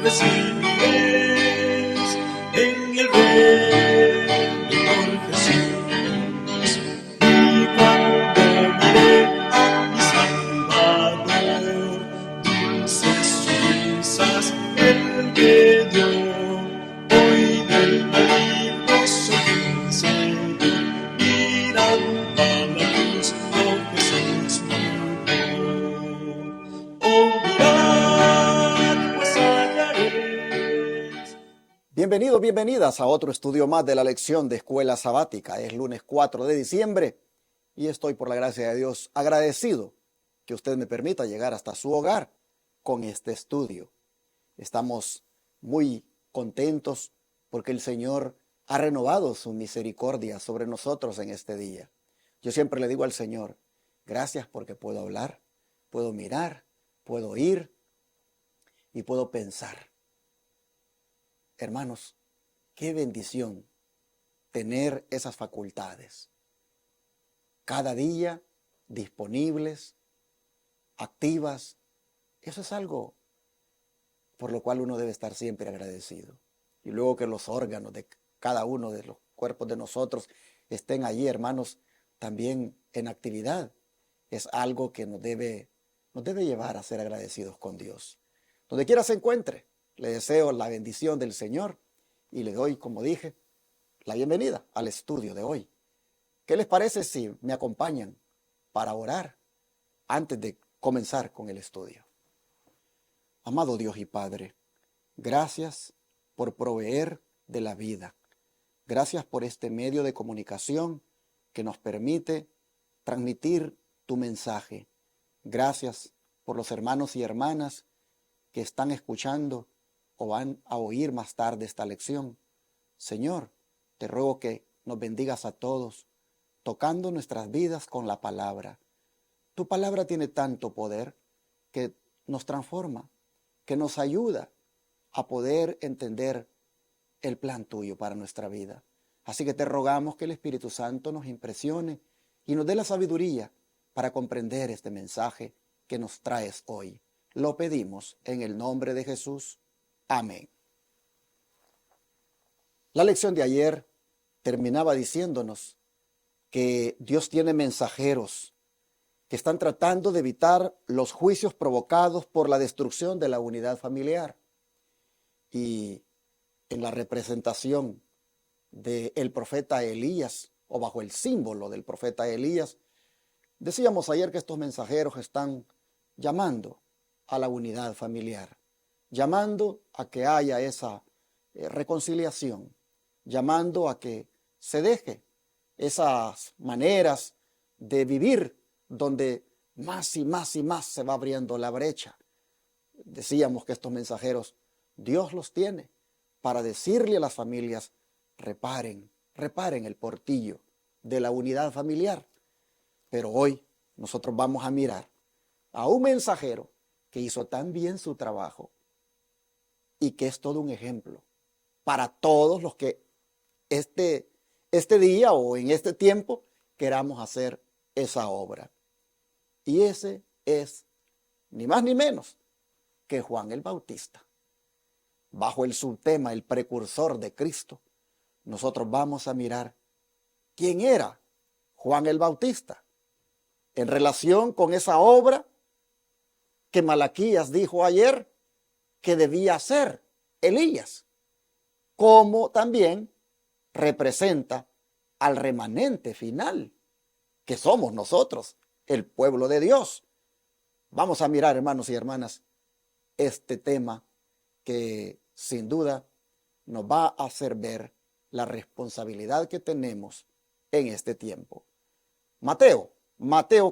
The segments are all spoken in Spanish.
recibiréis en el reino por Jesús. Y cuando miré a mi Salvador, dulces risas él me dio. Hoy del maligno soy vencido, mirando a la cruz, oh Jesús murió. Oh, mirad, pues hallaréis. Bienvenidos, bienvenidas a otro estudio más de la lección de Escuela Sabática. Es lunes 4 de diciembre y estoy, por la gracia de Dios, agradecido que usted me permita llegar hasta su hogar con este estudio. Estamos muy contentos porque el Señor ha renovado su misericordia sobre nosotros en este día. Yo siempre le digo al Señor, gracias porque puedo hablar, puedo mirar, puedo oír y puedo pensar. Hermanos, qué bendición tener esas facultades. Cada día disponibles, activas. Eso es algo por lo cual uno debe estar siempre agradecido. Y luego que los órganos de cada uno de los cuerpos de nosotros estén allí, hermanos, también en actividad, es algo que nos debe llevar a ser agradecidos con Dios. Donde quiera se encuentre, le deseo la bendición del Señor y le doy, como dije, la bienvenida al estudio de hoy. ¿Qué les parece si me acompañan para orar antes de comenzar con el estudio? Amado Dios y Padre, gracias por proveer de la vida. Gracias por este medio de comunicación que nos permite transmitir tu mensaje. Gracias por los hermanos y hermanas que están escuchando o van a oír más tarde esta lección. Señor, te ruego que nos bendigas a todos, tocando nuestras vidas con la palabra. Tu palabra tiene tanto poder que nos transforma, que nos ayuda a poder entender el plan tuyo para nuestra vida. Así que te rogamos que el Espíritu Santo nos impresione y nos dé la sabiduría para comprender este mensaje que nos traes hoy. Lo pedimos en el nombre de Jesús. Amén. La lección de ayer terminaba diciéndonos que Dios tiene mensajeros que están tratando de evitar los juicios provocados por la destrucción de la unidad familiar. Y en la representación del profeta Elías, o bajo el símbolo del profeta Elías, decíamos ayer que estos mensajeros están llamando a la unidad familiar, llamando a que haya esa reconciliación, llamando a que se deje esas maneras de vivir donde más y más y más se va abriendo la brecha. Decíamos que estos mensajeros, Dios los tiene para decirle a las familias, reparen el portillo de la unidad familiar. Pero hoy nosotros vamos a mirar a un mensajero que hizo tan bien su trabajo y que es todo un ejemplo para todos los que este día o en este tiempo queramos hacer esa obra. Y ese es ni más ni menos que Juan el Bautista. Bajo el subtema, el precursor de Cristo, nosotros vamos a mirar quién era Juan el Bautista en relación con esa obra que Malaquías dijo ayer que debía hacer Elías, como también representa al remanente final, que somos nosotros, el pueblo de Dios. Vamos a mirar, hermanos y hermanas, este tema que sin duda nos va a hacer ver la responsabilidad que tenemos en este tiempo. Mateo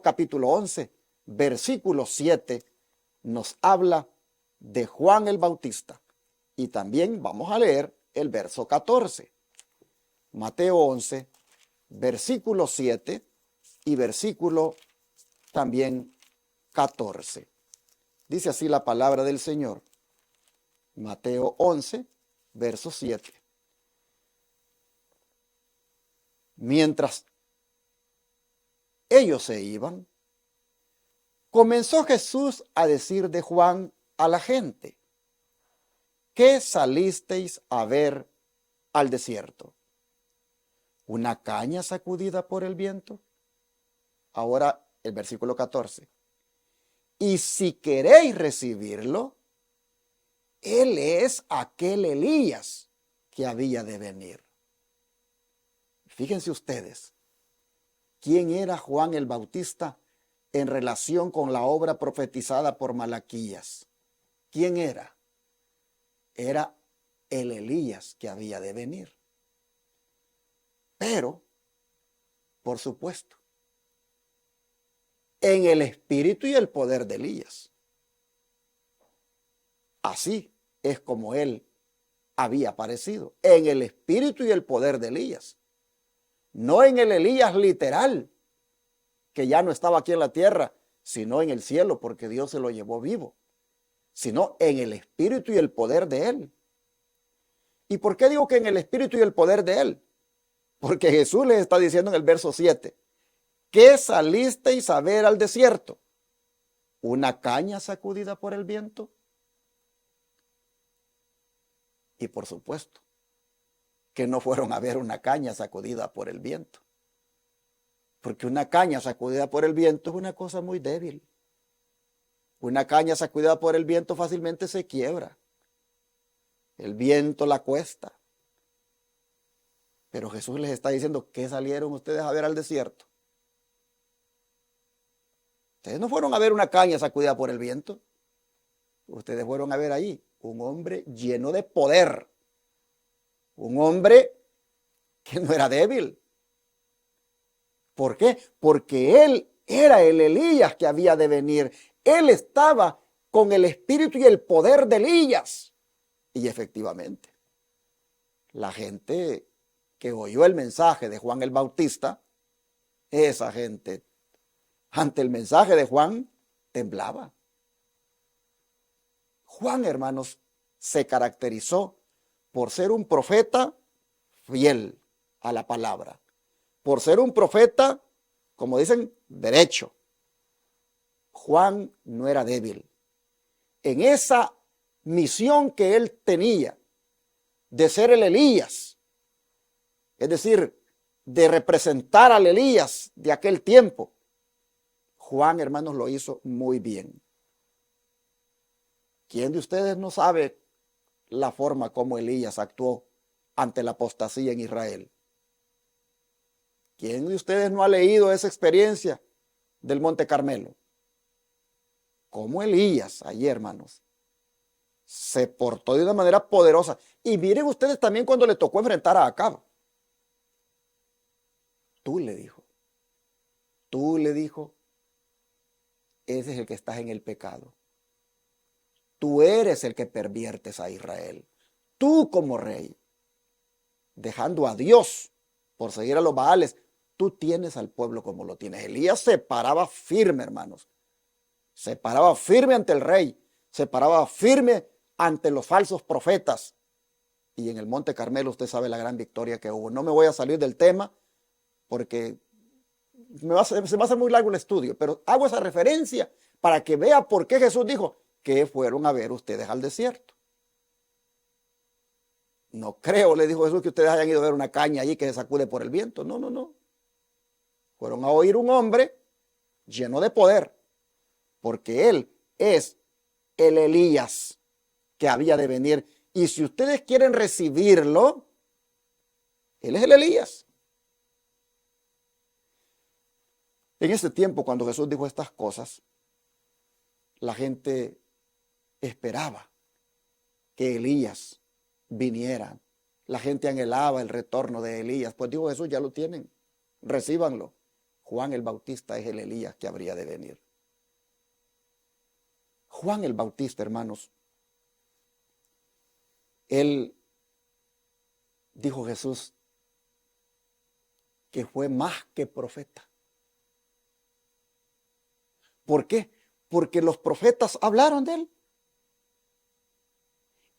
capítulo 11, versículo 7, nos habla de Juan el Bautista. Y también vamos a leer el verso 14. Mateo 11, versículo 7 y versículo también 14. Dice así la palabra del Señor. Mateo 11, verso 7. Mientras ellos se iban, comenzó Jesús a decir de Juan a la gente: ¿qué salisteis a ver al desierto? ¿Una caña sacudida por el viento? Ahora el versículo 14. Y si queréis recibirlo, él es aquel Elías que había de venir. Fíjense ustedes, ¿quién era Juan el Bautista en relación con la obra profetizada por Malaquías? ¿Quién era? Era el Elías que había de venir. Pero, por supuesto, en el espíritu y el poder de Elías. Así es como él había aparecido, en el espíritu y el poder de Elías. No en el Elías literal, que ya no estaba aquí en la tierra, sino en el cielo, porque Dios se lo llevó vivo, sino en el espíritu y el poder de él. ¿Y por qué digo que en el espíritu y el poder de él? Porque Jesús les está diciendo en el verso 7, ¿qué salisteis a ver al desierto? ¿Una caña sacudida por el viento? Y por supuesto que no fueron a ver una caña sacudida por el viento, porque una caña sacudida por el viento es una cosa muy débil. Una caña sacudida por el viento fácilmente se quiebra. El viento la cuesta. Pero Jesús les está diciendo: ¿qué salieron ustedes a ver al desierto? Ustedes no fueron a ver una caña sacudida por el viento. Ustedes fueron a ver ahí un hombre lleno de poder. Un hombre que no era débil. ¿Por qué? Porque él era el Elías que había de venir. Él estaba con el espíritu y el poder de Elías. Y efectivamente, la gente que oyó el mensaje de Juan el Bautista, esa gente, ante el mensaje de Juan, temblaba. Juan, hermanos, se caracterizó por ser un profeta fiel a la palabra, por ser un profeta, como dicen, derecho. Juan no era débil. En esa misión que él tenía de ser el Elías, es decir, de representar al Elías de aquel tiempo, Juan, hermanos, lo hizo muy bien. ¿Quién de ustedes no sabe la forma como Elías actuó ante la apostasía en Israel? ¿Quién de ustedes no ha leído esa experiencia del Monte Carmelo? Cómo Elías, allí, hermanos, se portó de una manera poderosa. Y miren ustedes también cuando le tocó enfrentar a Acab. Tú le dijo, ese es el que estás en el pecado. Tú eres el que perviertes a Israel. Tú como rey, dejando a Dios por seguir a los Baales, tú tienes al pueblo como lo tienes. Elías se paraba firme, hermanos. Se paraba firme ante el rey. Se paraba firme ante los falsos profetas. Y en el Monte Carmelo usted sabe la gran victoria que hubo. No me voy a salir del tema porque se me va a hacer muy largo el estudio, pero hago esa referencia para que vea por qué Jesús dijo: ¿qué fueron a ver ustedes al desierto? No creo, le dijo Jesús, que ustedes hayan ido a ver una caña allí que se sacude por el viento. No, no, no. Fueron a oír un hombre lleno de poder, porque él es el Elías que había de venir. Y si ustedes quieren recibirlo, él es el Elías. En ese tiempo, cuando Jesús dijo estas cosas, la gente esperaba que Elías viniera. La gente anhelaba el retorno de Elías. Pues dijo Jesús: ya lo tienen, recíbanlo. Juan el Bautista es el Elías que habría de venir. Juan el Bautista, hermanos, él, dijo Jesús, que fue más que profeta. ¿Por qué? Porque los profetas hablaron de él.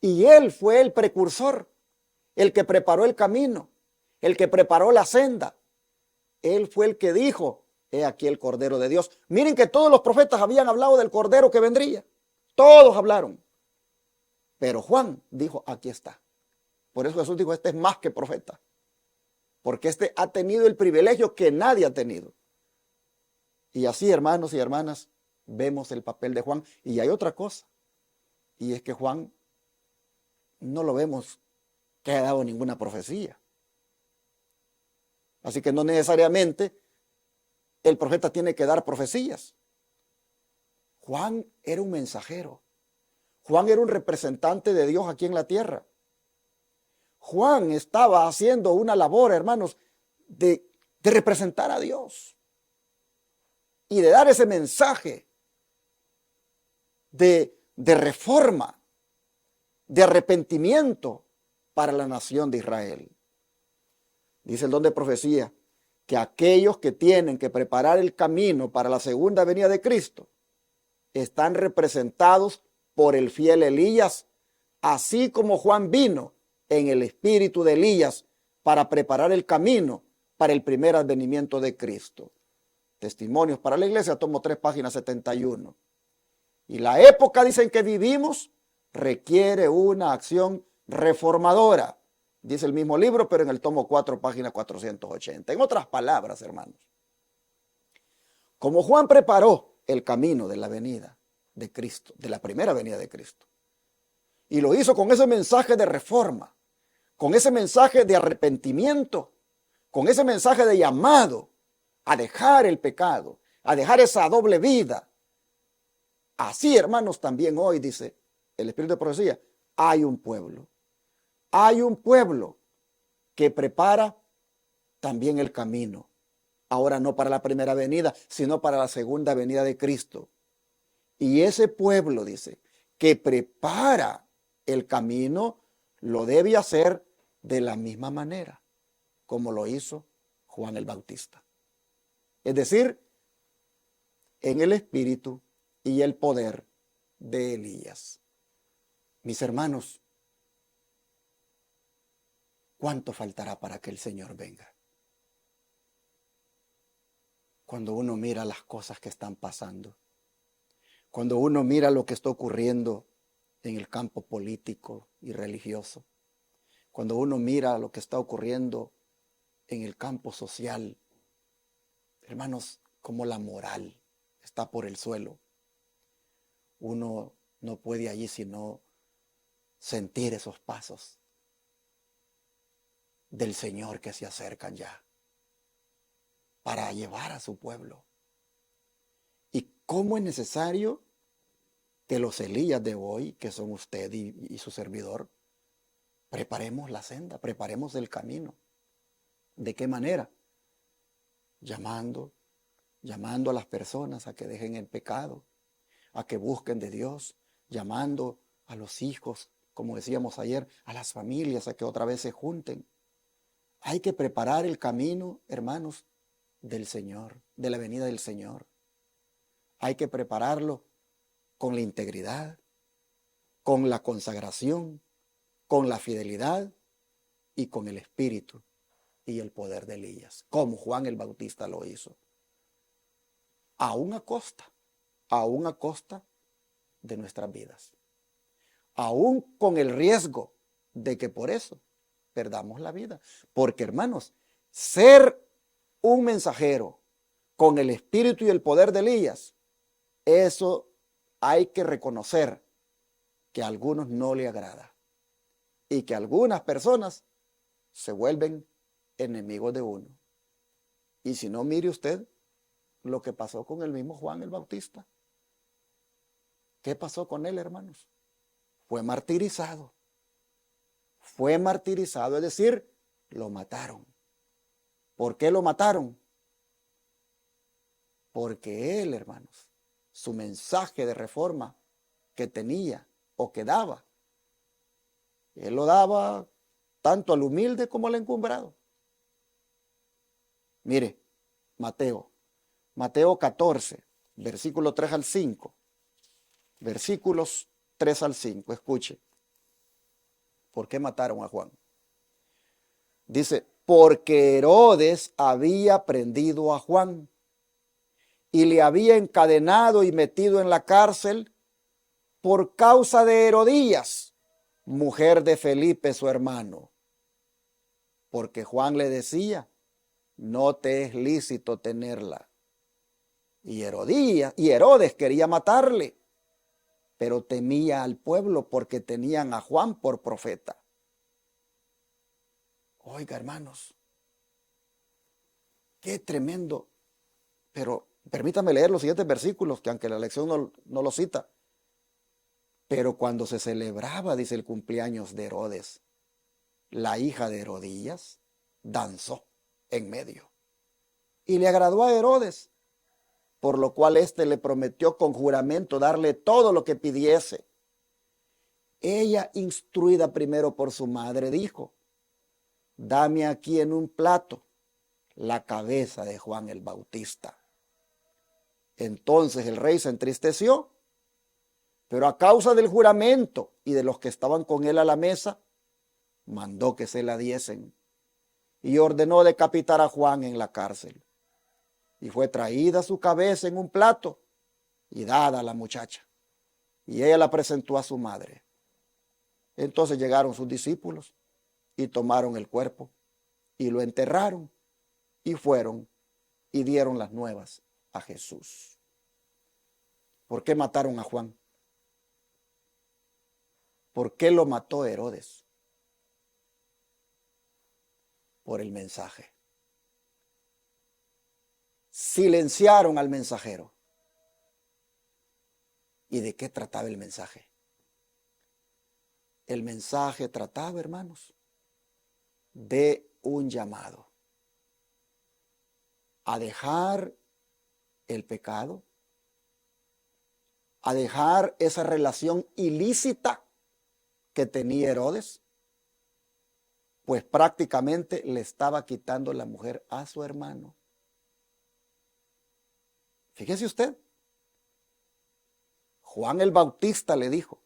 Y él fue el precursor, el que preparó el camino, el que preparó la senda. Él fue el que dijo: he aquí el Cordero de Dios. Miren que todos los profetas habían hablado del Cordero que vendría. Todos hablaron. Pero Juan dijo, aquí está. Por eso Jesús dijo, este es más que profeta. Porque este ha tenido el privilegio que nadie ha tenido. Y así, hermanos y hermanas, vemos el papel de Juan. Y hay otra cosa. Y es que Juan no lo vemos que haya dado ninguna profecía. Así que no necesariamente el profeta tiene que dar profecías. Juan era un mensajero. Juan era un representante de Dios aquí en la tierra. Juan estaba haciendo una labor, hermanos, de representar a Dios y de dar ese mensaje de reforma, de arrepentimiento para la nación de Israel. Dice el don de profecía que aquellos que tienen que preparar el camino para la segunda venida de Cristo están representados por el fiel Elías, así como Juan vino en el espíritu de Elías para preparar el camino para el primer advenimiento de Cristo. Testimonios para la iglesia, tomo 3, página 71. Y la época, dicen, que vivimos requiere una acción reformadora. Dice el mismo libro, pero en el tomo 4, página 480. En otras palabras, hermanos, como Juan preparó el camino de la venida de Cristo, de la primera venida de Cristo, y lo hizo con ese mensaje de reforma, con ese mensaje de arrepentimiento, con ese mensaje de llamado a dejar el pecado, a dejar esa doble vida. Así, hermanos, también hoy, dice el Espíritu de Profecía, hay un pueblo que prepara también el camino. Ahora no para la primera venida, sino para la segunda venida de Cristo. Y ese pueblo, dice, que prepara el camino, lo debe hacer de la misma manera como lo hizo Juan el Bautista. Es decir, en el espíritu y el poder de Elías. Mis hermanos, ¿cuánto faltará para que el Señor venga? Cuando uno mira las cosas que están pasando, cuando uno mira lo que está ocurriendo en el campo político y religioso, cuando uno mira lo que está ocurriendo en el campo social, hermanos, como la moral está por el suelo, uno no puede allí sino sentir esos pasos del Señor que se acercan ya para llevar a su pueblo. Y cómo es necesario que los Elías de hoy, que son usted y su servidor, preparemos la senda, preparemos el camino. ¿De qué manera? Llamando a las personas a que dejen el pecado, a que busquen de Dios, llamando a los hijos, como decíamos ayer, a las familias a que otra vez se junten. Hay que preparar el camino, hermanos, del Señor, de la venida del Señor. Hay que prepararlo con la integridad, con la consagración, con la fidelidad y con el espíritu y el poder de Elías, como Juan el Bautista lo hizo. Aún a costa de nuestras vidas. Aún con el riesgo de que por eso perdamos la vida. Porque, hermanos, ser un mensajero con el espíritu y el poder de Elías, eso hay que reconocer que a algunos no le agrada y que algunas personas se vuelven enemigos de uno. Y si no, mire usted lo que pasó con el mismo Juan el Bautista. ¿Qué pasó con él, hermanos? Fue martirizado. Fue martirizado, es decir, lo mataron. ¿Por qué lo mataron? Porque él, hermanos, su mensaje de reforma que tenía o que daba, él lo daba tanto al humilde como al encumbrado. Mire, Mateo 14, versículo 3 al 5. Versículos 3 al 5, escuche. ¿Por qué mataron a Juan? Dice, porque Herodes había prendido a Juan y le había encadenado y metido en la cárcel por causa de Herodías, mujer de Felipe su hermano. Porque Juan le decía, no te es lícito tenerla. Y Herodes quería matarle, pero temía al pueblo porque tenían a Juan por profeta. Oiga, hermanos, qué tremendo. Pero permítame leer los siguientes versículos, que aunque la lección no lo cita. Pero cuando se celebraba, dice, el cumpleaños de Herodes, la hija de Herodías danzó en medio. Y le agradó a Herodes, por lo cual éste le prometió con juramento darle todo lo que pidiese. Ella, instruida primero por su madre, dijo, dame aquí en un plato la cabeza de Juan el Bautista. Entonces el rey se entristeció, pero a causa del juramento y de los que estaban con él a la mesa, mandó que se la diesen y ordenó decapitar a Juan en la cárcel. Y fue traída su cabeza en un plato y dada a la muchacha, y ella la presentó a su madre. Entonces llegaron sus discípulos y tomaron el cuerpo y lo enterraron y fueron y dieron las nuevas a Jesús. ¿Por qué mataron a Juan? ¿Por qué lo mató Herodes? Por el mensaje. Silenciaron al mensajero. ¿Y de qué trataba el mensaje? El mensaje trataba, hermanos, de un llamado a dejar el pecado, a dejar esa relación ilícita que tenía Herodes, pues prácticamente le estaba quitando la mujer a su hermano. Fíjese usted, Juan el Bautista le dijo,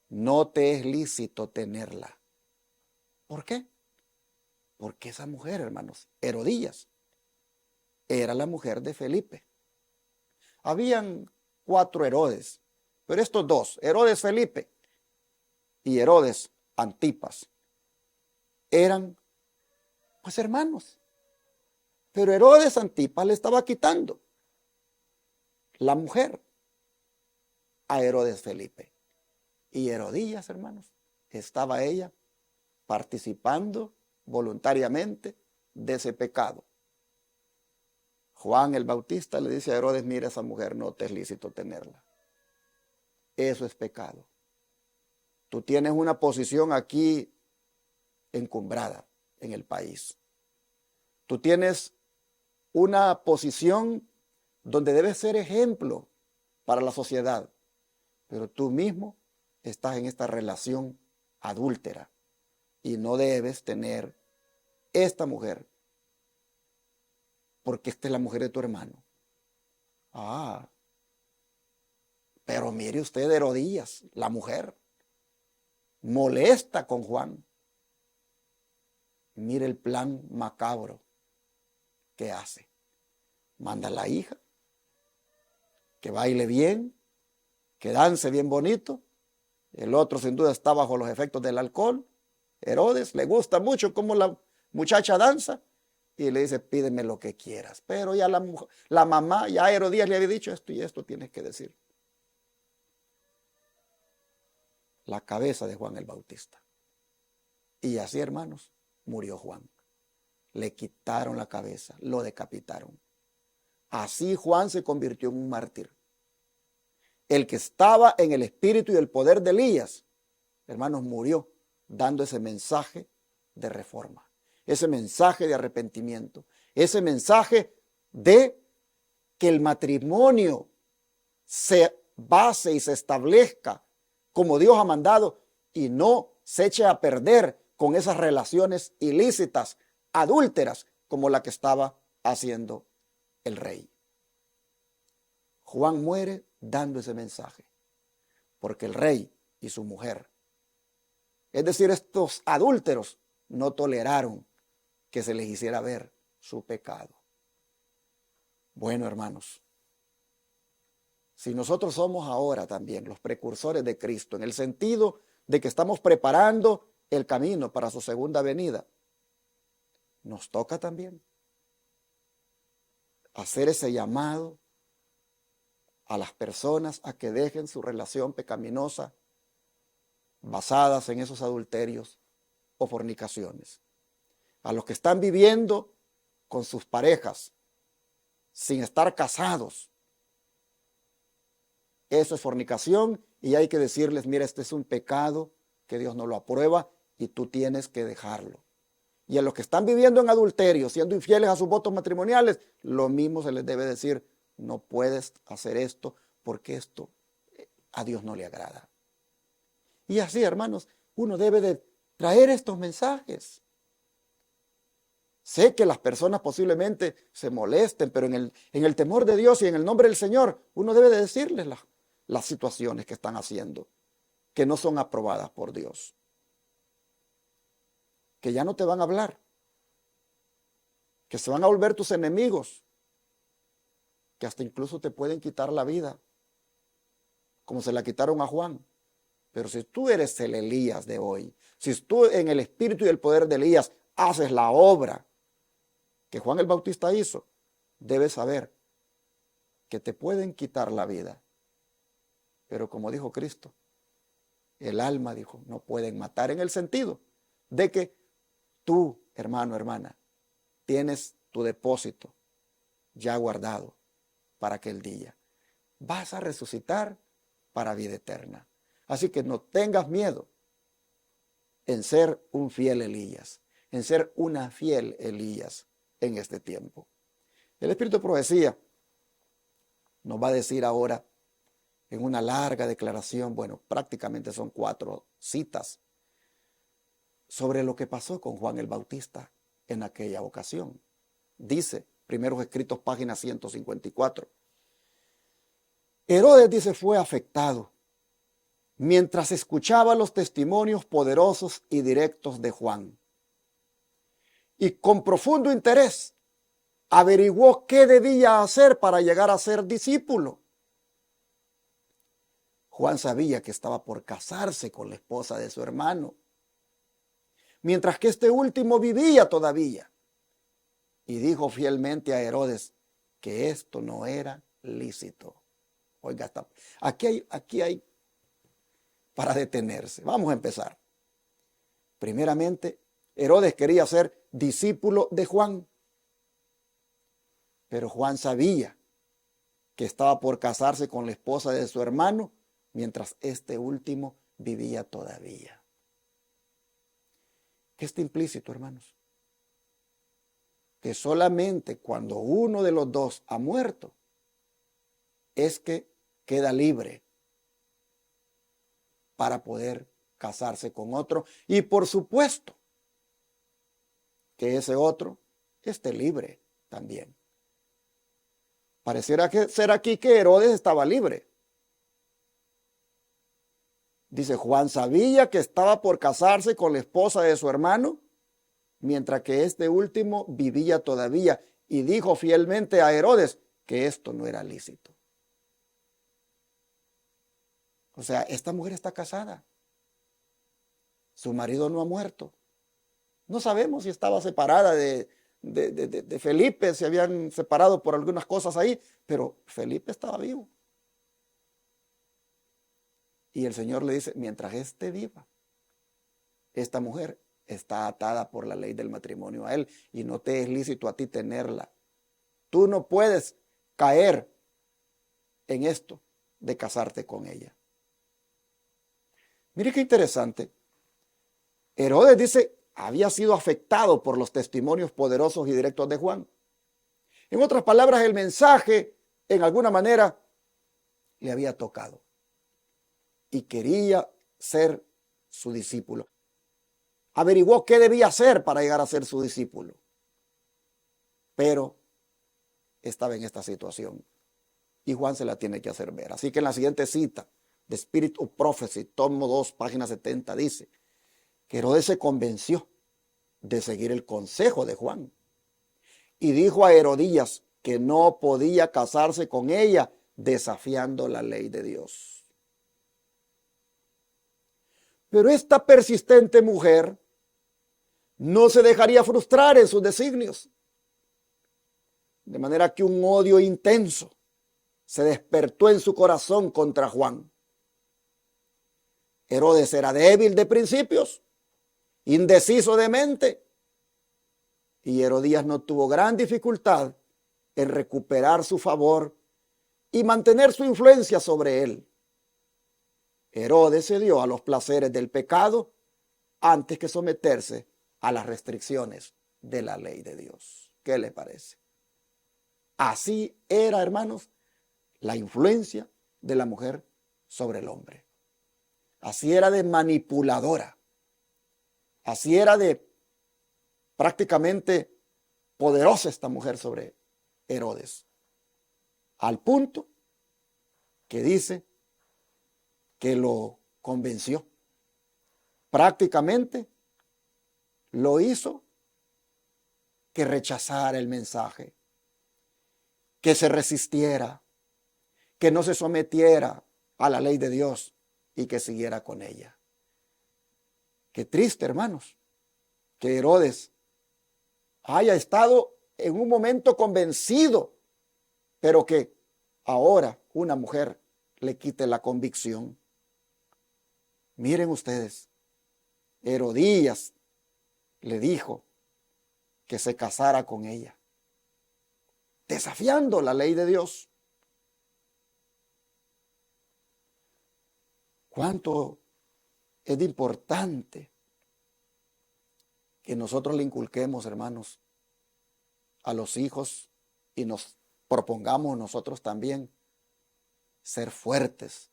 no te es lícito tenerla. ¿Por qué? Porque esa mujer, hermanos, Herodías, era la mujer de Felipe. Habían 4 Herodes, pero estos 2, Herodes Felipe y Herodes Antipas, eran pues hermanos. Pero Herodes Antipas le estaba quitando la mujer a Herodes Felipe. Y Herodías, hermanos, estaba ella participando voluntariamente de ese pecado. Juan el Bautista le dice a Herodes, mira, esa mujer no te es lícito tenerla. Eso es pecado. Tú tienes una posición aquí encumbrada en el país. Tú tienes una posición donde debes ser ejemplo para la sociedad, pero tú mismo estás en esta relación adúltera y no debes tener esta mujer porque esta es la mujer de tu hermano. Ah, pero mire usted, Herodías, la mujer, molesta con Juan. Mire el plan macabro que hace. Manda a la hija que baile bien, que dance bien bonito. El otro sin duda está bajo los efectos del alcohol. Herodes le gusta mucho cómo la muchacha danza y le dice, pídeme lo que quieras. Pero ya la mamá, ya Herodías le había dicho esto y esto tienes que decir. La cabeza de Juan el Bautista. Y así, hermanos, murió Juan. Le quitaron la cabeza, lo decapitaron. Así Juan se convirtió en un mártir. El que estaba en el espíritu y el poder de Elías, hermanos, murió dando ese mensaje de reforma, ese mensaje de arrepentimiento, ese mensaje de que el matrimonio se base y se establezca como Dios ha mandado y no se eche a perder con esas relaciones ilícitas, adúlteras, como la que estaba haciendo el rey. Juan muere dando ese mensaje, porque el rey y su mujer, es decir, estos adúlteros, no toleraron que se les hiciera ver su pecado. Bueno, hermanos, si nosotros somos ahora también los precursores de Cristo, en el sentido de que estamos preparando el camino para su segunda venida, nos toca también hacer ese llamado a las personas a que dejen su relación pecaminosa basadas en esos adulterios o fornicaciones. A los que están viviendo con sus parejas sin estar casados. Eso es fornicación y hay que decirles, mira, este es un pecado que Dios no lo aprueba y tú tienes que dejarlo. Y a los que están viviendo en adulterio, siendo infieles a sus votos matrimoniales, lo mismo se les debe decir, no puedes hacer esto porque esto a Dios no le agrada. Y así, hermanos, uno debe de traer estos mensajes. Sé que las personas posiblemente se molesten, pero en el temor de Dios y en el nombre del Señor, uno debe de decirles las situaciones que están haciendo, que no son aprobadas por Dios. Que ya no te van a hablar, que se van a volver tus enemigos, que hasta incluso te pueden quitar la vida, como se la quitaron a Juan. Pero si tú eres el Elías de hoy, si tú en el espíritu y el poder de Elías haces la obra que Juan el Bautista hizo, debes saber que te pueden quitar la vida. Pero como dijo Cristo, el alma, dijo, no pueden matar, en el sentido de que tú, hermano, hermana, tienes tu depósito ya guardado para aquel día. Vas a resucitar para vida eterna. Así que no tengas miedo en ser un fiel Elías, en ser una fiel Elías en este tiempo. El Espíritu de Profecía nos va a decir ahora en una larga declaración, bueno, prácticamente son 4 citas, sobre lo que pasó con Juan el Bautista en aquella ocasión. Dice, Primeros Escritos, página 154. Herodes, dice, fue afectado mientras escuchaba los testimonios poderosos y directos de Juan. Y con profundo interés averiguó qué debía hacer para llegar a ser discípulo. Juan sabía que estaba por casarse con la esposa de su hermano, mientras que este último vivía todavía. Y dijo fielmente a Herodes que esto no era lícito. Oiga, aquí hay para detenerse. Vamos a empezar. Primeramente, Herodes quería ser discípulo de Juan, pero Juan sabía que estaba por casarse con la esposa de su hermano, mientras este último vivía todavía. ¿Qué está implícito, hermanos? Que solamente cuando uno de los dos ha muerto es que queda libre para poder casarse con otro, y por supuesto que ese otro esté libre también. Pareciera ser aquí que Herodes estaba libre. Dice, Juan sabía que estaba por casarse con la esposa de su hermano, mientras que este último vivía todavía, y dijo fielmente a Herodes que esto no era lícito. O sea, esta mujer está casada. Su marido no ha muerto. No sabemos si estaba separada de Felipe, se habían separado por algunas cosas ahí, pero Felipe estaba vivo. Y el Señor le dice, mientras esté viva, esta mujer está atada por la ley del matrimonio a él y no te es lícito a ti tenerla. Tú no puedes caer en esto de casarte con ella. Mire qué interesante. Herodes dice, había sido afectado por los testimonios poderosos y directos de Juan. En otras palabras, el mensaje, en alguna manera, le había tocado. Y quería ser su discípulo. Averiguó qué debía hacer para llegar a ser su discípulo. Pero estaba en esta situación. Y Juan se la tiene que hacer ver. Así que en la siguiente cita, de Spirit of Prophecy, tomo 2, página 70, dice que Herodes se convenció de seguir el consejo de Juan. Y dijo a Herodías que no podía casarse con ella desafiando la ley de Dios. Pero esta persistente mujer no se dejaría frustrar en sus designios, de manera que un odio intenso se despertó en su corazón contra Juan. Herodes era débil de principios, indeciso de mente, y Herodías no tuvo gran dificultad en recuperar su favor y mantener su influencia sobre él. Herodes se dio a los placeres del pecado antes que someterse a las restricciones de la ley de Dios. ¿Qué les parece? Así era, hermanos, la influencia de la mujer sobre el hombre. Así era de manipuladora. Así era de prácticamente poderosa esta mujer sobre Herodes. Al punto que dice que lo convenció. Prácticamente lo hizo que rechazara el mensaje, que se resistiera, que no se sometiera a la ley de Dios y que siguiera con ella. Qué triste, hermanos, que Herodes haya estado en un momento convencido, pero que ahora una mujer le quite la convicción. Miren ustedes, Herodías le dijo que se casara con ella, desafiando la ley de Dios. ¿Cuánto es importante que nosotros le inculquemos, hermanos, a los hijos y nos propongamos nosotros también ser fuertes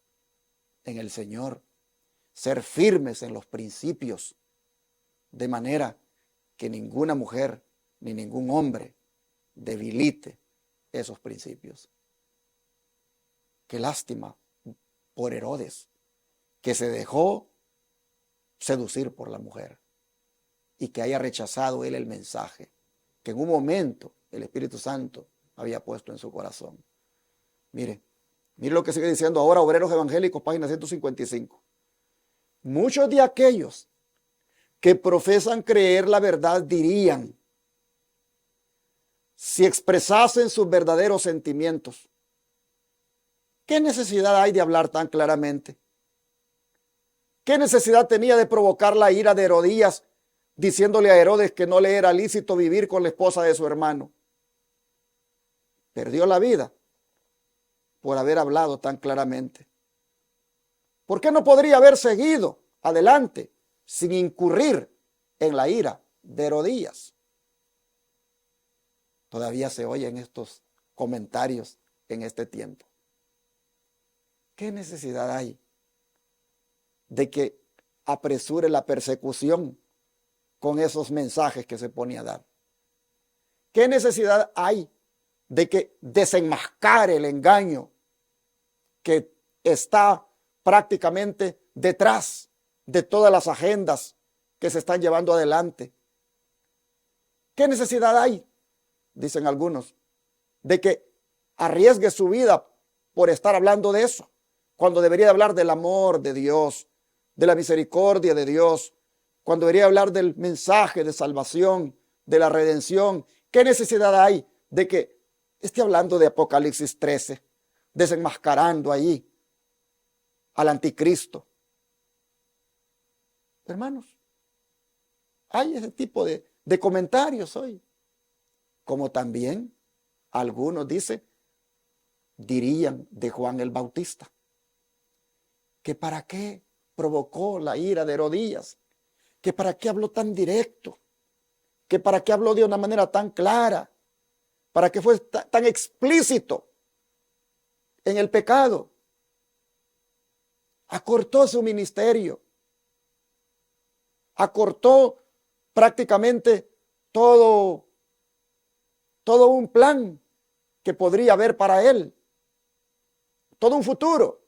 en el Señor, ser firmes en los principios, de manera que ninguna mujer ni ningún hombre debilite esos principios? Qué lástima por Herodes, que se dejó seducir por la mujer y que haya rechazado él el mensaje que en un momento el Espíritu Santo había puesto en su corazón. Mire lo que sigue diciendo ahora Obreros Evangélicos, página 155. Muchos de aquellos que profesan creer la verdad dirían, si expresasen sus verdaderos sentimientos, ¿qué necesidad hay de hablar tan claramente? ¿Qué necesidad tenía de provocar la ira de Herodías diciéndole a Herodes que no le era lícito vivir con la esposa de su hermano? Perdió la vida por haber hablado tan claramente. ¿Por qué no podría haber seguido adelante sin incurrir en la ira de Herodías? Todavía se oyen estos comentarios en este tiempo. ¿Qué necesidad hay de que apresure la persecución con esos mensajes que se pone a dar? ¿Qué necesidad hay de que desenmascare el engaño que está prácticamente detrás de todas las agendas que se están llevando adelante? ¿Qué necesidad hay, dicen algunos, de que arriesgue su vida por estar hablando de eso, cuando debería hablar del amor de Dios, de la misericordia de Dios, cuando debería hablar del mensaje de salvación, de la redención? ¿Qué necesidad hay de que esté hablando de Apocalipsis 13, desenmascarando ahí al anticristo? Hermanos, hay ese tipo de comentarios hoy. Como también algunos dirían de Juan el Bautista, que para qué provocó la ira de Herodías, que para qué habló tan directo, que para qué habló de una manera tan clara, para qué fue tan explícito en el pecado. Acortó su ministerio, acortó prácticamente todo un plan que podría haber para él, todo un futuro.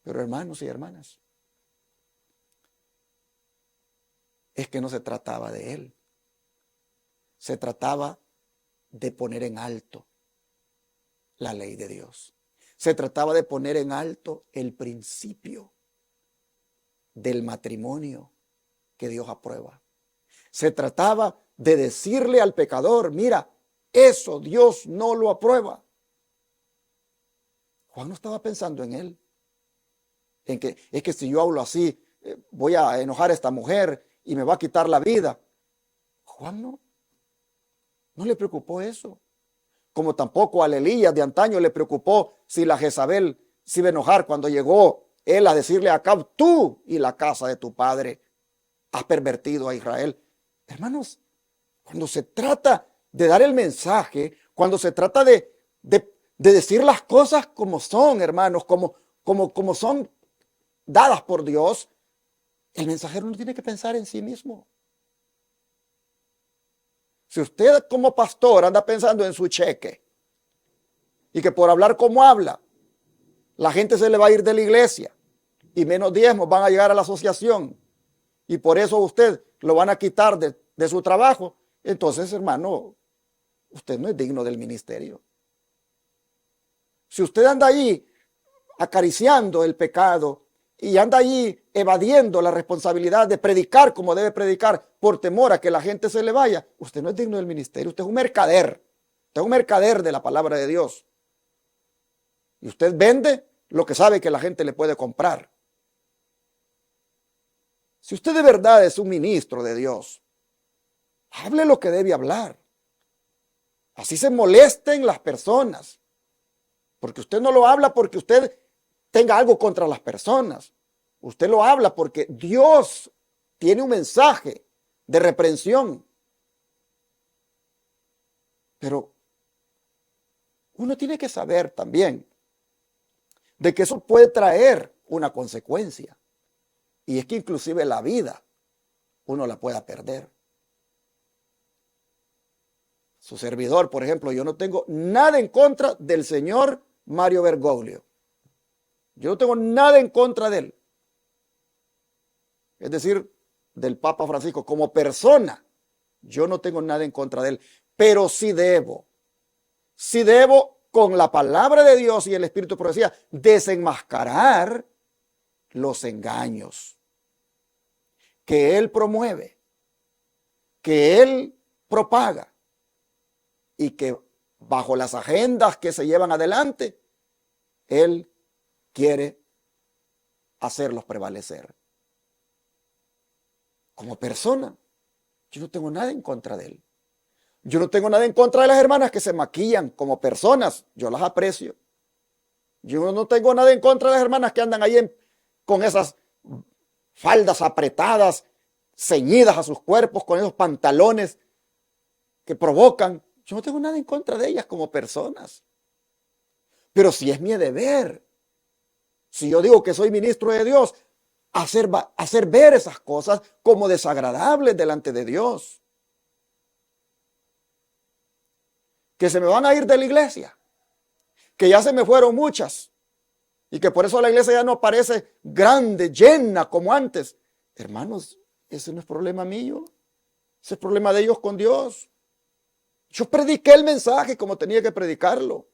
Pero hermanos y hermanas, es que no se trataba de él, se trataba de poner en alto la ley de Dios. Se trataba de poner en alto el principio del matrimonio que Dios aprueba. Se trataba de decirle al pecador, mira, eso Dios no lo aprueba. Juan no estaba pensando en él, en que es que si yo hablo así, voy a enojar a esta mujer y me va a quitar la vida. Juan no le preocupó eso. Como tampoco a Elías de antaño le preocupó si la Jezabel se iba a enojar cuando llegó él a decirle a Acab, tú y la casa de tu padre has pervertido a Israel. Hermanos, cuando se trata de dar el mensaje, cuando se trata de decir las cosas como son, hermanos, como son dadas por Dios, el mensajero no tiene que pensar en sí mismo. Si usted como pastor anda pensando en su cheque y que por hablar como habla, la gente se le va a ir de la iglesia y menos diezmos van a llegar a la asociación y por eso usted lo van a quitar de su trabajo, entonces, hermano, usted no es digno del ministerio. Si usted anda ahí acariciando el pecado y anda ahí evadiendo la responsabilidad de predicar como debe predicar por temor a que la gente se le vaya, usted no es digno del ministerio, usted es un mercader. Usted es un mercader de la palabra de Dios. Y usted vende lo que sabe que la gente le puede comprar. Si usted de verdad es un ministro de Dios, hable lo que debe hablar. Así se molesten las personas. Porque usted no lo habla porque usted tenga algo contra las personas. Usted lo habla porque Dios tiene un mensaje de reprensión. Pero uno tiene que saber también de que eso puede traer una consecuencia. Y es que inclusive la vida uno la pueda perder. Su servidor, por ejemplo, yo no tengo nada en contra del señor Mario Bergoglio. Yo no tengo nada en contra de él. Es decir, del Papa Francisco. Como persona, yo no tengo nada en contra de él. Pero sí debo con la palabra de Dios y el Espíritu de profecía, desenmascarar los engaños que él promueve, que él propaga y que bajo las agendas que se llevan adelante, él quiere hacerlos prevalecer. Como persona, yo no tengo nada en contra de él. Yo no tengo nada en contra de las hermanas que se maquillan como personas. Yo las aprecio. Yo no tengo nada en contra de las hermanas que andan ahí con esas faldas apretadas, ceñidas a sus cuerpos, con esos pantalones que provocan. Yo no tengo nada en contra de ellas como personas. Pero si es mi deber, si yo digo que soy ministro de Dios, hacer ver esas cosas como desagradables delante de Dios. Que se me van a ir de la iglesia, que ya se me fueron muchas y que por eso la iglesia ya no parece grande, llena como antes. Hermanos, ese no es problema mío, ese es problema de ellos con Dios. Yo prediqué el mensaje como tenía que predicarlo.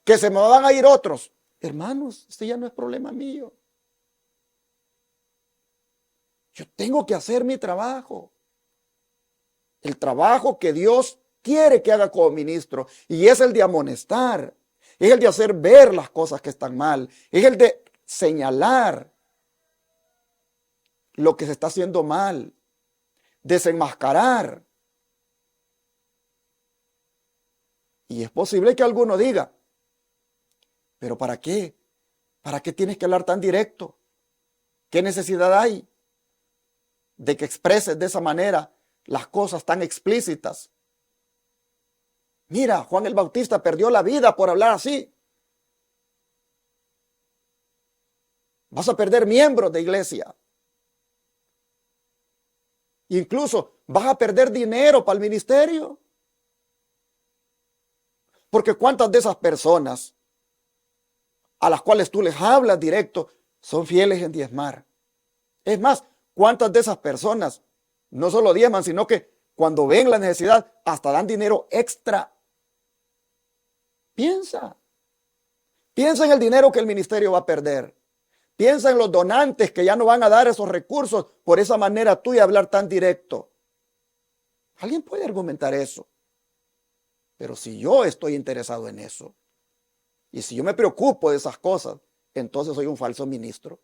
Que se me van a ir otros. Hermanos, este ya no es problema mío. Yo tengo que hacer mi trabajo. El trabajo que Dios quiere que haga como ministro. Y es el de amonestar. Es el de hacer ver las cosas que están mal. Es el de señalar lo que se está haciendo mal. Desenmascarar. Y es posible que alguno diga, ¿pero para qué? ¿Para qué tienes que hablar tan directo? ¿Qué necesidad hay de que expreses de esa manera las cosas tan explícitas? Mira, Juan el Bautista perdió la vida por hablar así. Vas a perder miembros de iglesia. Incluso vas a perder dinero para el ministerio. Porque cuántas de esas personas a las cuales tú les hablas directo son fieles en diezmar. Es más, cuántas de esas personas no solo diezman, sino que cuando ven la necesidad hasta dan dinero extra. Piensa. Piensa en el dinero que el ministerio va a perder. Piensa en los donantes que ya no van a dar esos recursos por esa manera tuya de hablar tan directo. Alguien puede argumentar eso. Pero si yo estoy interesado en eso, y si yo me preocupo de esas cosas, entonces soy un falso ministro.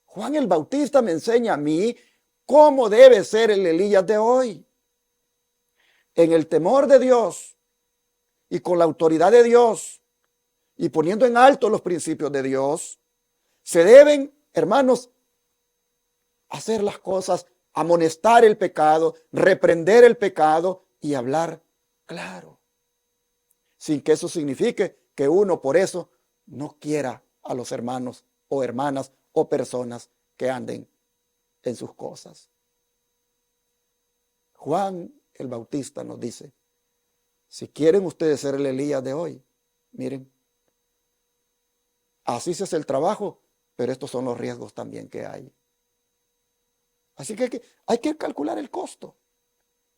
Juan el Bautista me enseña a mí cómo debe ser el Elías de hoy. En el temor de Dios y con la autoridad de Dios y poniendo en alto los principios de Dios, se deben, hermanos, hacer las cosas, amonestar el pecado, reprender el pecado y hablar claro. Sin que eso signifique que uno por eso no quiera a los hermanos o hermanas o personas que anden en sus cosas. Juan el Bautista nos dice, si quieren ustedes ser el Elías de hoy, miren, así se hace el trabajo, pero estos son los riesgos también que hay. Así que hay que calcular el costo.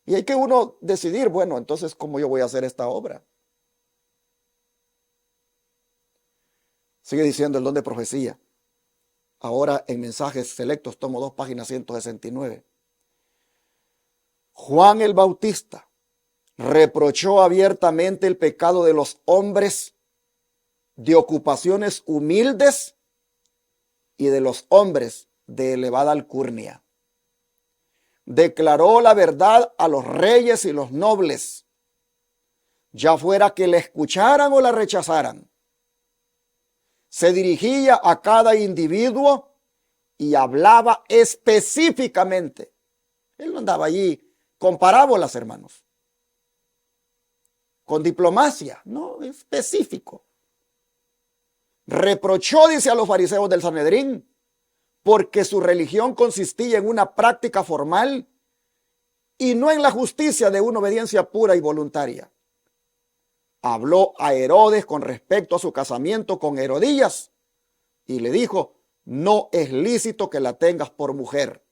Y hay que uno decidir, bueno, entonces, ¿cómo yo voy a hacer esta obra? Sigue diciendo el don de profecía. Ahora en Mensajes Selectos, tomo 2, página 169. Juan el Bautista reprochó abiertamente el pecado de los hombres de ocupaciones humildes y de los hombres de elevada alcurnia. Declaró la verdad a los reyes y los nobles, ya fuera que le escucharan o la rechazaran. Se dirigía a cada individuo y hablaba específicamente. Él no andaba allí con parábolas, hermanos, con diplomacia, no, específico. Reprochó, dice, a los fariseos del Sanedrín, porque su religión consistía en una práctica formal y no en la justicia de una obediencia pura y voluntaria. Habló a Herodes con respecto a su casamiento con Herodías y le dijo, no es lícito que la tengas por mujer.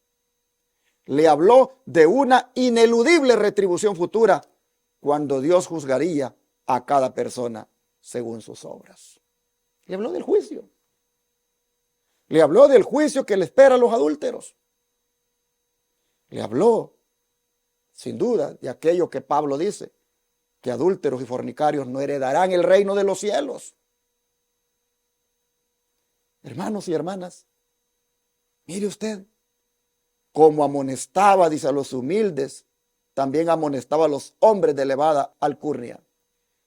Le habló de una ineludible retribución futura cuando Dios juzgaría a cada persona según sus obras. Le habló del juicio. Le habló del juicio que le espera a los adúlteros. Le habló, sin duda, de aquello que Pablo dice, que adúlteros y fornicarios no heredarán el reino de los cielos. Hermanos y hermanas, mire usted, como amonestaba, dice, a los humildes, también amonestaba a los hombres de elevada alcurnia,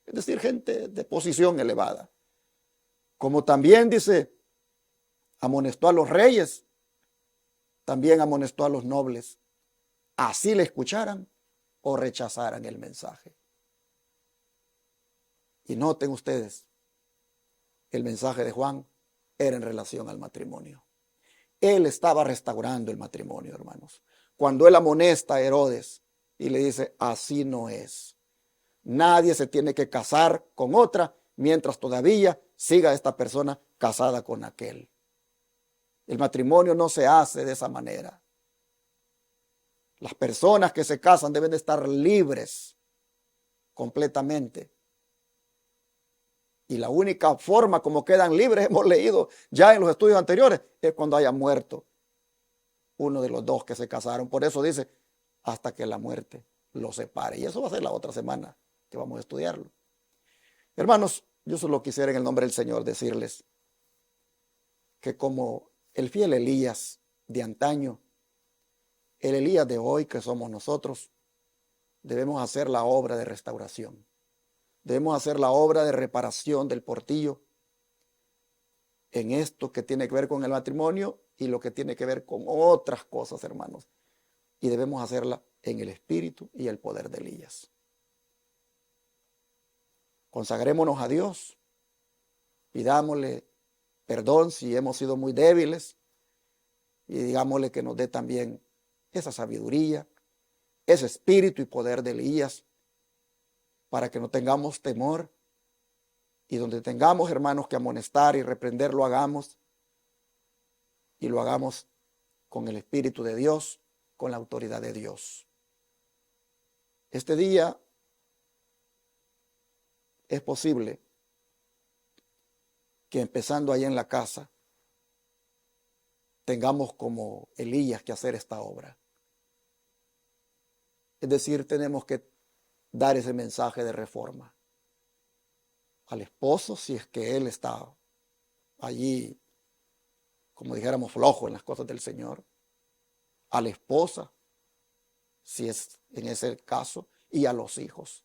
es decir, gente de posición elevada. Como también, dice, amonestó a los reyes, también amonestó a los nobles, así le escucharan o rechazaran el mensaje. Y noten ustedes, el mensaje de Juan era en relación al matrimonio. Él estaba restaurando el matrimonio, hermanos. Cuando él amonesta a Herodes y le dice, así no es. Nadie se tiene que casar con otra mientras todavía siga esta persona casada con aquel. El matrimonio no se hace de esa manera. Las personas que se casan deben de estar libres completamente. Y la única forma como quedan libres, hemos leído ya en los estudios anteriores, es cuando haya muerto uno de los dos que se casaron. Por eso dice, hasta que la muerte los separe. Y eso va a ser la otra semana que vamos a estudiarlo. Hermanos, yo solo quisiera en el nombre del Señor decirles que como el fiel Elías de antaño, el Elías de hoy que somos nosotros, debemos hacer la obra de restauración. Debemos hacer la obra de reparación del portillo en esto que tiene que ver con el matrimonio y lo que tiene que ver con otras cosas, hermanos. Y debemos hacerla en el espíritu y el poder de Elías. Consagrémonos a Dios, pidámosle perdón si hemos sido muy débiles y digámosle que nos dé también esa sabiduría, ese espíritu y poder de Elías, para que no tengamos temor y donde tengamos, hermanos, que amonestar y reprender, lo hagamos y lo hagamos con el Espíritu de Dios, con la autoridad de Dios. Este día es posible que empezando ahí en la casa tengamos como Elías que hacer esta obra. Es decir, tenemos que dar ese mensaje de reforma al esposo, si es que él está allí, como dijéramos, flojo en las cosas del Señor, a la esposa, si es en ese caso, y a los hijos.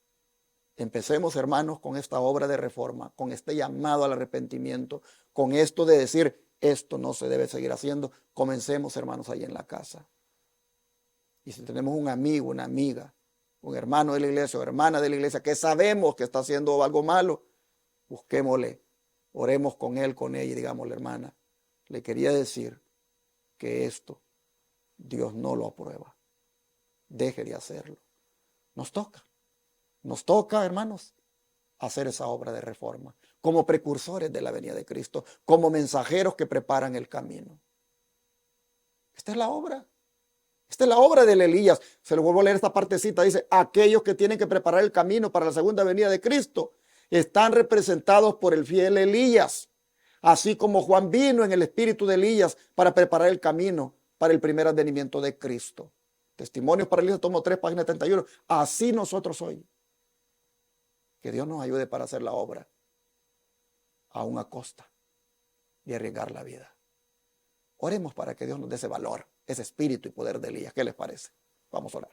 Empecemos, hermanos, con esta obra de reforma, con este llamado al arrepentimiento, con esto de decir, esto no se debe seguir haciendo. Comencemos, hermanos, ahí en la casa. Y si tenemos un amigo, una amiga, un hermano de la iglesia o hermana de la iglesia que sabemos que está haciendo algo malo, busquémosle, oremos con él, con ella y digámosle, hermana, le quería decir que esto Dios no lo aprueba. Deje de hacerlo. Nos toca, hermanos, hacer esa obra de reforma, como precursores de la venida de Cristo, como mensajeros que preparan el camino. Esta es la obra. Esta es la obra del Elías. Se lo vuelvo a leer esta partecita. Dice, aquellos que tienen que preparar el camino para la segunda venida de Cristo están representados por el fiel Elías, así como Juan vino en el espíritu de Elías para preparar el camino para el primer advenimiento de Cristo. Testimonios para Elías, tomo 3, página 31. Así nosotros hoy. Que Dios nos ayude para hacer la obra, aún a costa de arriesgar la vida. Oremos para que Dios nos dé ese valor, ese espíritu y poder de Elías. ¿Qué les parece? Vamos a orar.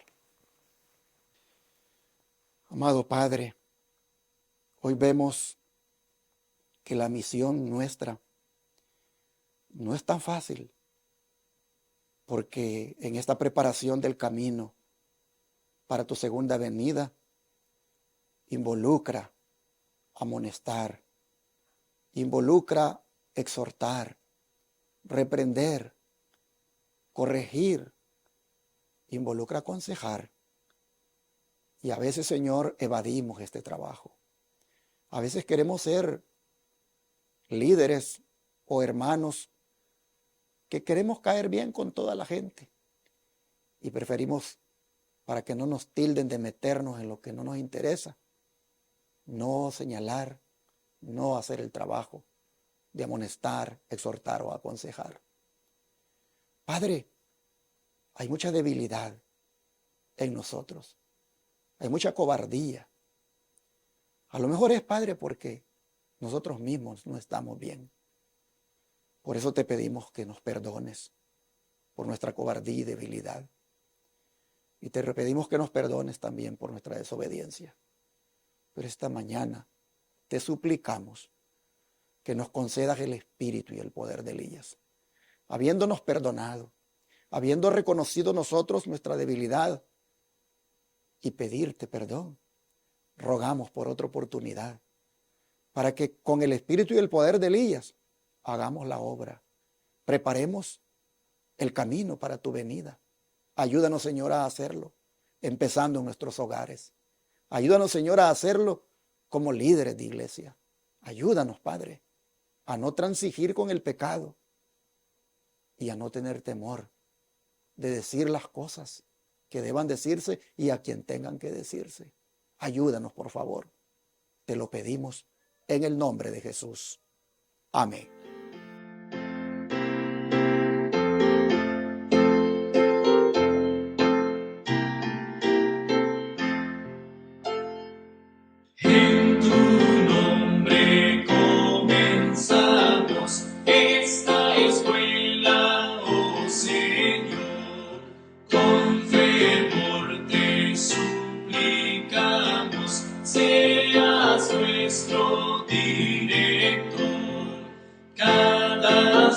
Amado Padre, hoy vemos que la misión nuestra no es tan fácil, porque en esta preparación del camino para tu segunda venida involucra amonestar, involucra exhortar, reprender, corregir, involucra aconsejar. Y a veces, Señor, evadimos este trabajo. A veces queremos ser líderes o hermanos que queremos caer bien con toda la gente y preferimos, para que no nos tilden de meternos en lo que no nos interesa, no señalar, no hacer el trabajo de amonestar, exhortar o aconsejar. Padre, hay mucha debilidad en nosotros, hay mucha cobardía. A lo mejor es, Padre, porque nosotros mismos no estamos bien. Por eso te pedimos que nos perdones por nuestra cobardía y debilidad. Y te pedimos que nos perdones también por nuestra desobediencia. Pero esta mañana te suplicamos que nos concedas el espíritu y el poder de Elías. Habiéndonos perdonado, habiendo reconocido nosotros nuestra debilidad y pedirte perdón, rogamos por otra oportunidad para que con el espíritu y el poder de Elías hagamos la obra, preparemos el camino para tu venida. Ayúdanos, Señor, a hacerlo, empezando en nuestros hogares. Ayúdanos, Señor, a hacerlo como líderes de iglesia. Ayúdanos, Padre, a no transigir con el pecado y a no tener temor de decir las cosas que deban decirse y a quien tengan que decirse. Ayúdanos, por favor. Te lo pedimos en el nombre de Jesús. Amén. En tu nombre comenzamos esta escuela, oh Señor. Con fervor te suplicamos, seas nuestro director. Cada